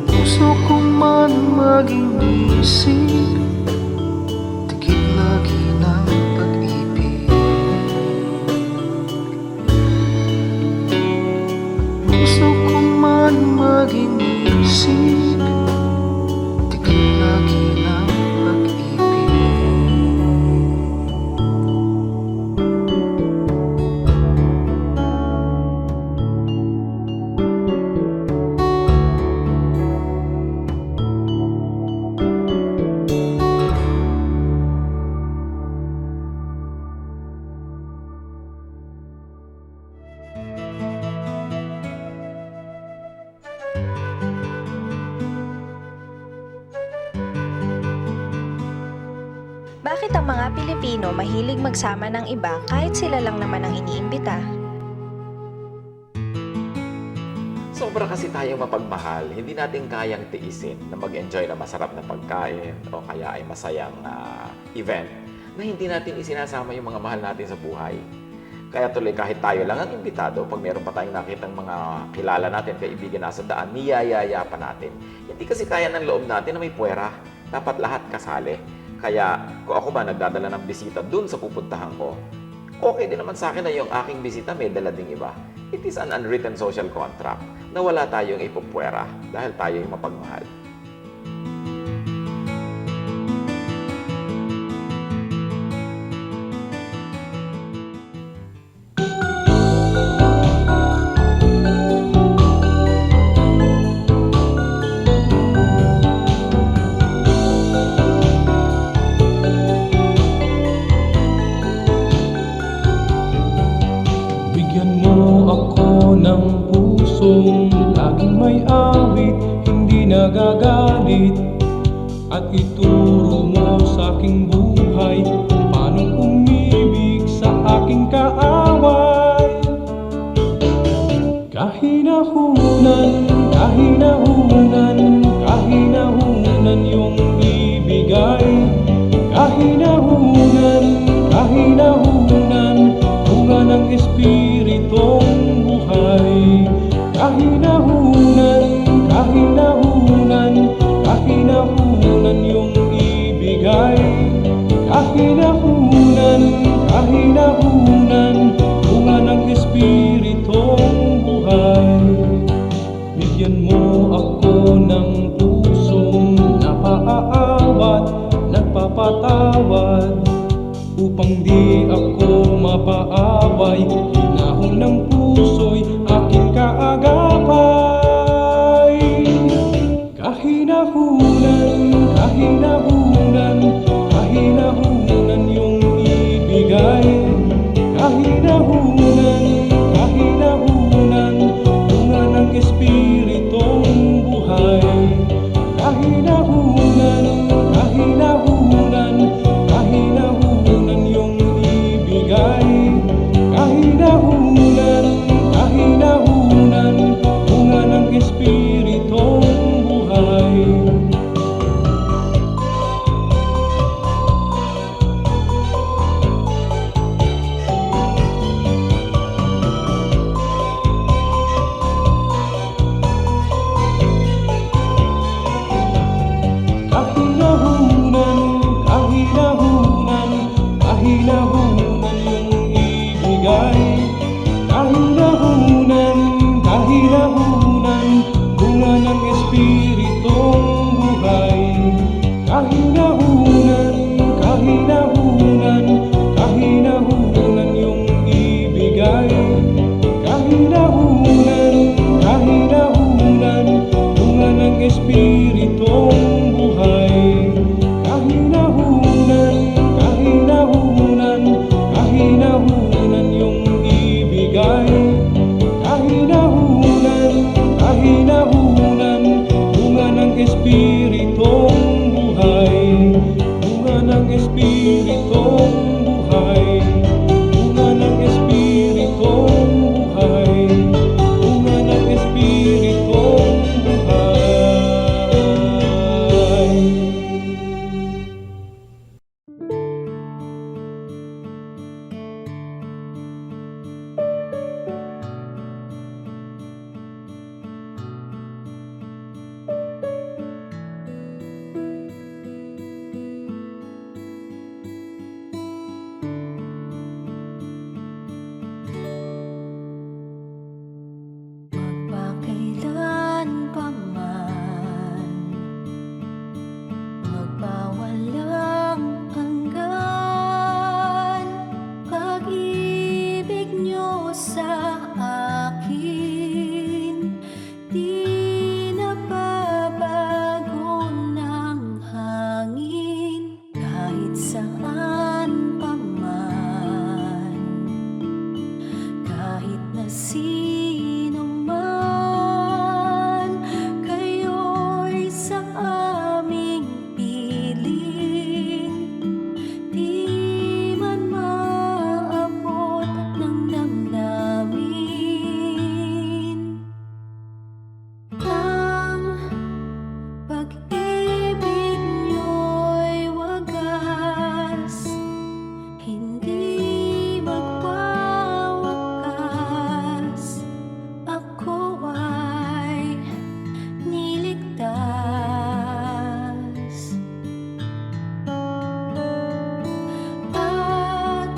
puso ko man maging bisig, tikit lagi ng pag-ibig. Puso ko man maging bisig, tikit lagi ng pag-ibig. Bakit ang mga Pilipino mahilig magsama ng iba kahit sila lang naman ang iniimbita? Sobra kasi tayong mapagmahal, hindi natin kayang tiisin na mag-enjoy na masarap na pagkain o kaya ay masayang event na hindi natin isinasama yung mga mahal natin sa buhay. Kaya tuloy kahit tayo lang ang imbitado, pag meron pa tayong nakitang mga kilala natin, kaibigan na sa daan, niyayaya pa natin. Hindi kasi kaya ng loob natin na may puwera. Dapat lahat kasali. Kaya kung ako ba nagdadala ng bisita dun sa pupuntahan ko, okay din naman sa akin na yung aking bisita may dala ding iba. It is an unwritten social contract na wala tayong ipupwera dahil tayo yung mapagmahal. Bigyan mo ako ng pusong laging may awit, hindi nagagalit. At ituro mo sa aking buhay kung paano umibig sa aking kaaway. Kahinahunan, kahinahunan, kahinahunan yung ibigay. Kahinahunan, kahinahunan, bunga ng espiritong buhay. Kahinahunan, kahinahunan, kahinahunan yung ibigay. Kahinahunan, kahinahunan, bunga ng espiritong buhay. Bigyan mo ako ng pusong napaaawat, nagpapatawad, upang di ako mapaaway. Hinahon ng puso'y aking kaagapay. Kahinahunan, kahinahunan, kahinahunan yung ibigay. Kahinahunan, kahinahunan, bunga ng espiritong buhay. Kahinahunan, kahinahunan, kahinahunan yung ibigay. Kahinahunan, kahinahunan, bunga ng espiritong buhay. Kahinahunan, kahinahunan, kahinahunan yung ibigay. Kahinahunan, kahinahunan, bunga ng espiritong buhay. Kahinahunan, kahinahunan, kahinahunan yung ibigay. Kahinahunan, kahinahunan, bunga ng espiritong buhay. Kahinahunan, kahinahunan, kahinahunan yung ibigay. Kahinahunan, kahinahunan, bunga ng espiritong buhay. Bunga ng espiritong buhay. Bunga ng espiritong buhay. Bunga ng espiritong buhay. kahit saan pa man, kahit na sino man, kayo'y sa aming piling, di man maabot ng damdamin. Ang pag-ibig niyo'y wagas, hindi magwawakas. Ako ay niligtas. At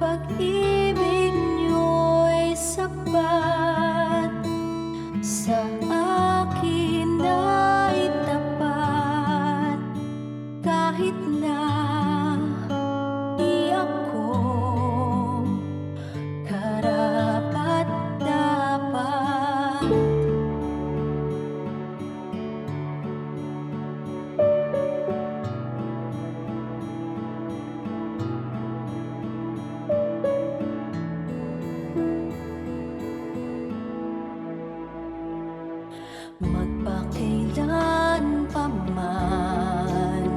pag-ibig niyo'y sapat, sa akin ay tapat, kahit na di ako karapat-dapat. Magpakailan pa man,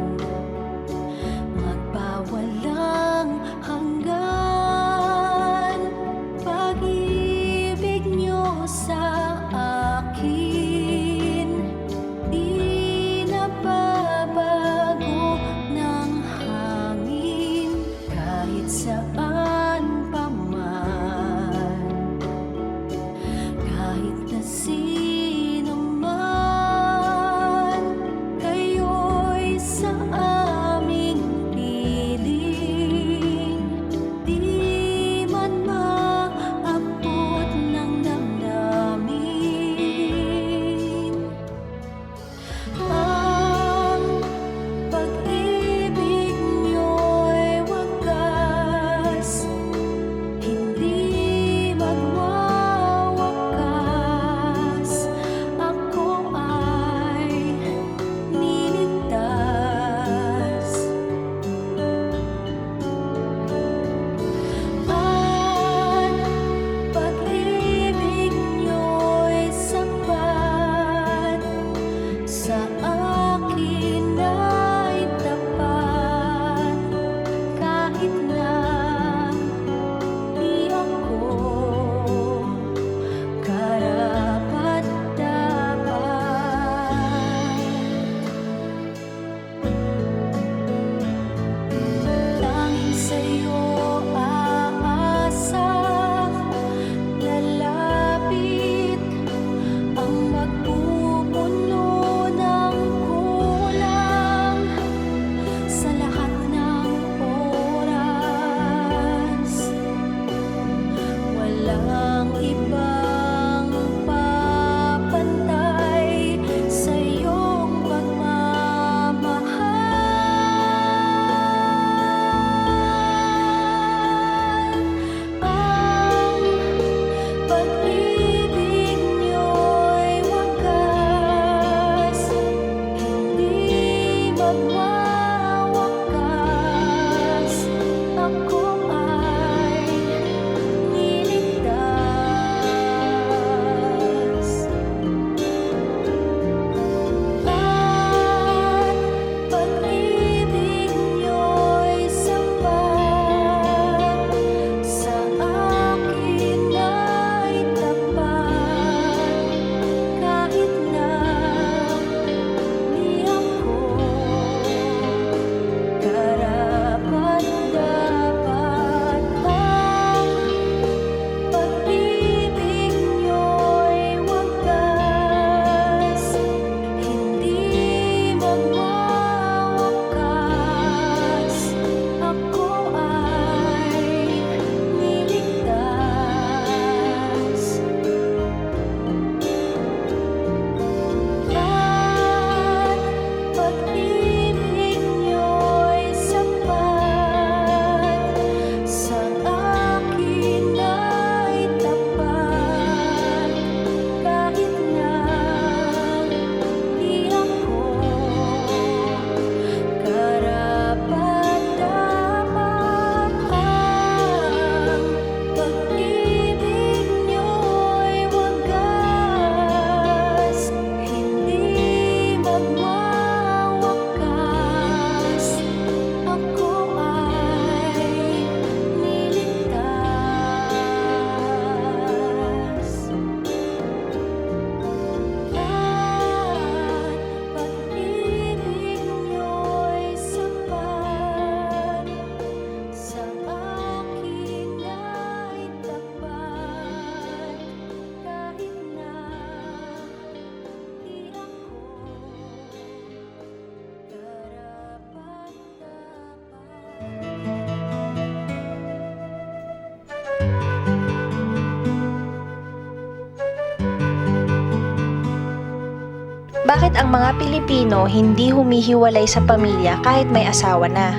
ang mga Pilipino hindi humihiwalay sa pamilya kahit may asawa na?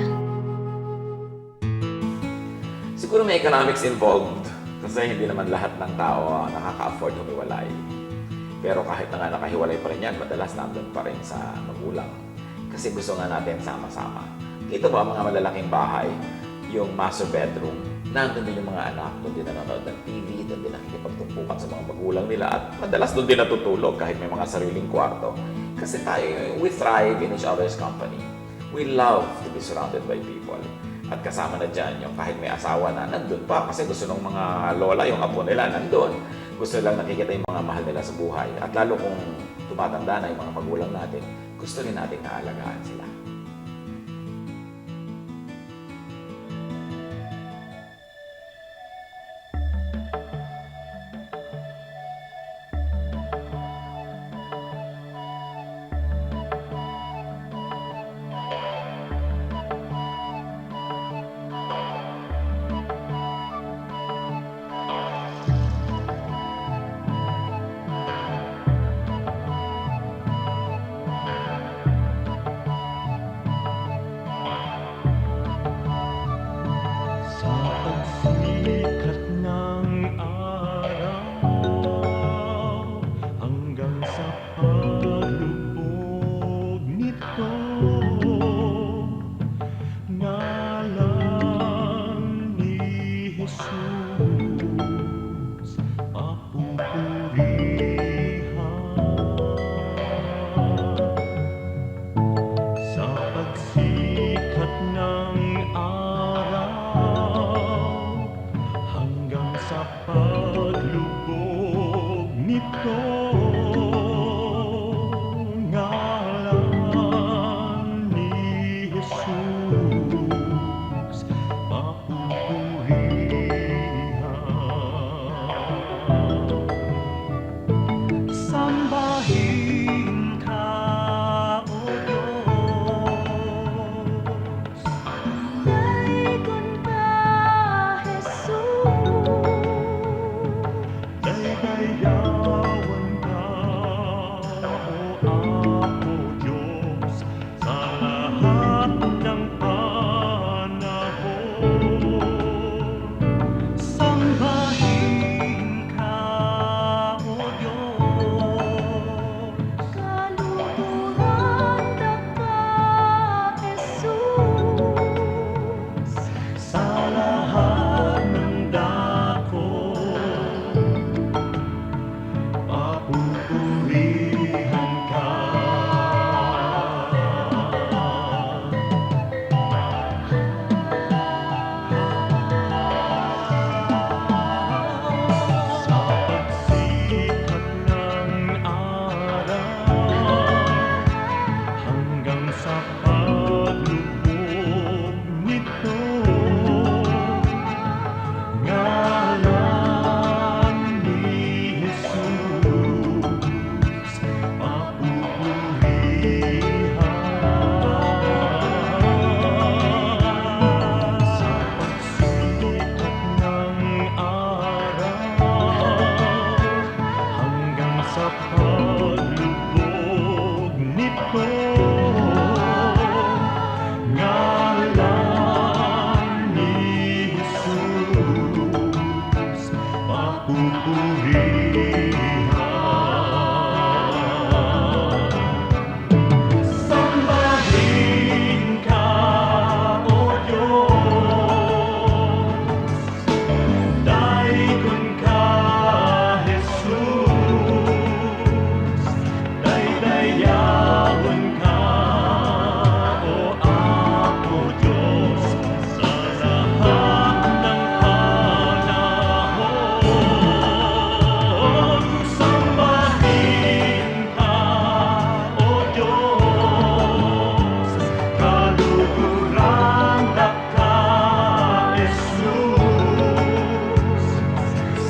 Siguro may economics involved kasi hindi naman lahat ng tao nakaka-afford humiwalay. Pero kahit na nga nakahiwalay pa rin yan, madalas nandun pa rin sa magulang. Kasi gusto nga natin sama-sama. Ito ba mga malalaking bahay, yung master bedroom, nandun din yung mga anak, doon din nanonood ng TV, doon din nakikipagtumpukan sa mga magulang nila at madalas doon din natutulog kahit may mga sariling kwarto. Kasi tayo, we thrive in each other's company. We love to be surrounded by people. At kasama na dyan yung kahit may asawa na nandun pa kasi gusto ng mga lola, yung apo nila nandun. Gusto lang nakikita yung mga mahal nila sa buhay. At lalo kung tumatanda na yung mga magulang natin, gusto rin natin naalagaan sila. Sa pagsikat ng araw hanggang sa paglubog nito, ngalan ni Jesus papupurihan. Sa pagsikat ng araw hanggang sa paglubog nito, ngalan ni Jesus papupurihan. Sambahin ka, O Diyos. Daikon ka, Jesus. Daydayawan ka, O Apo Diyos, sa lahat ng panahon. Sambahin ka, O Diyos. Kaluhuran ka, Jesus. Sa lahat ng dako, papupurihan ka. Sa pagsikat ng araw hanggang sa paglubog nito, ngalan ni Jesus papupurihan. Sa pagsikat ng araw hanggang sa paglubog nito, ngalan ni Jesus papupurihan. Sambahin ka, O Diyos. Daikon ka, Jesus. Daydayawan ka, O Apo Diyos, sa lahat ng panahon. Sambahin ka, O Diyos. Kaluhuran ka, Jesus.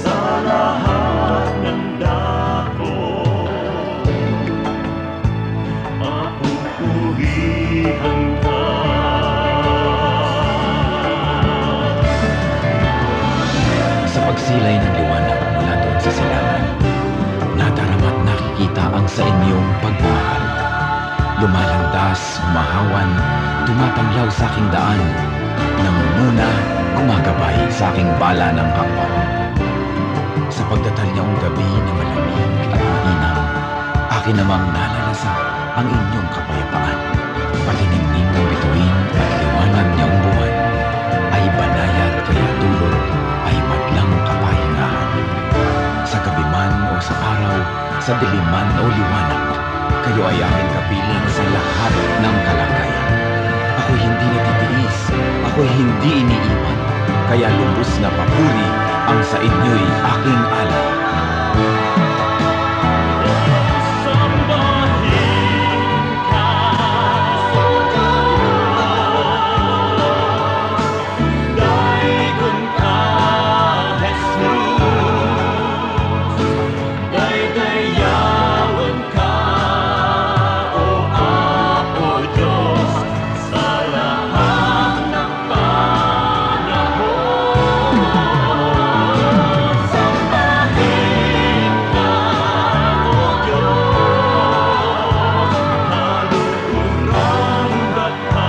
Sa lahat ng dako, papupurihan ka. Sa pagsilay ng liwanag mula doon sa silangan, nadarama at nakikita ang sa inyong pagmamahal. Lumalandas, humahawan, tumatanglaw sa aking daan. Nangunguna, gumagabay sa aking bala ng hakbang. Sa pagdatalyaong gabi na malamig at mainam, akin namang nalalasap ang inyong kapayapaan. Patinigning ng bituin at liwanag niyang buwan, ay banayad kaya dulot ay madlang kapahingahan. Sa gabi man o sa araw, sa dilim man o liwanag, kayo ay aking kapiling sa lahat ng kalagayan. Ako'y hindi natitiis, ako'y hindi iniiwan, kaya lubos na papuri ang sa inyo'y aking alay. Sambahin ka, daigod ka, Jesus. Daydayawan ka, o Apo Diyos, sa lahat ng panahon. Sambahin ka, o Diyos, kalugurang dakha,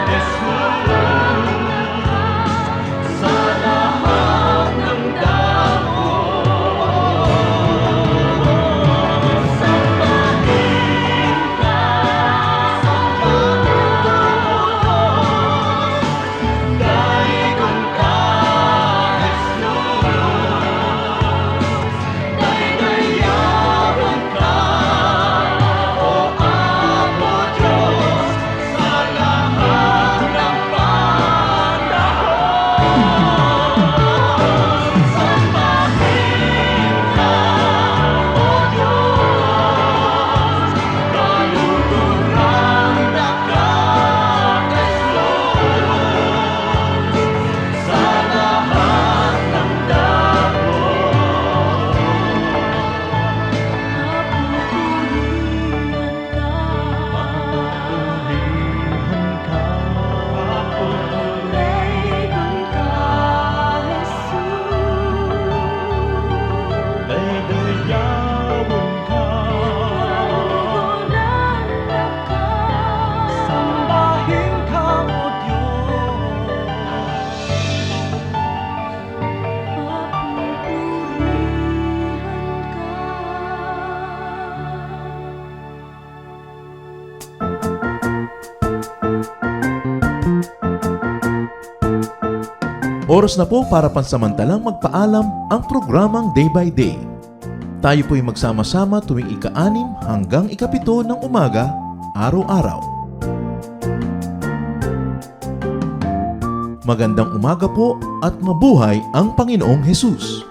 Jesus, sa lahat ng dako. Sambahin ka, daigod ka, Jesus. Daydayawan ka, o Apo Diyos, sa lahat ng panahon. Sambahin ka, o Diyos, kalugurang dakha, Jesus, sa lahat ng dako. Papurihan ka, daydayawan ka, sambahin ka, o Diyos. Oras na po para pansamantalang magpaalam ang programang Day by Day. Tayo po'y magsama-sama tuwing ika-6 hanggang ika-7 ng umaga, araw-araw. Magandang umaga po at mabuhay ang Panginoong Hesus!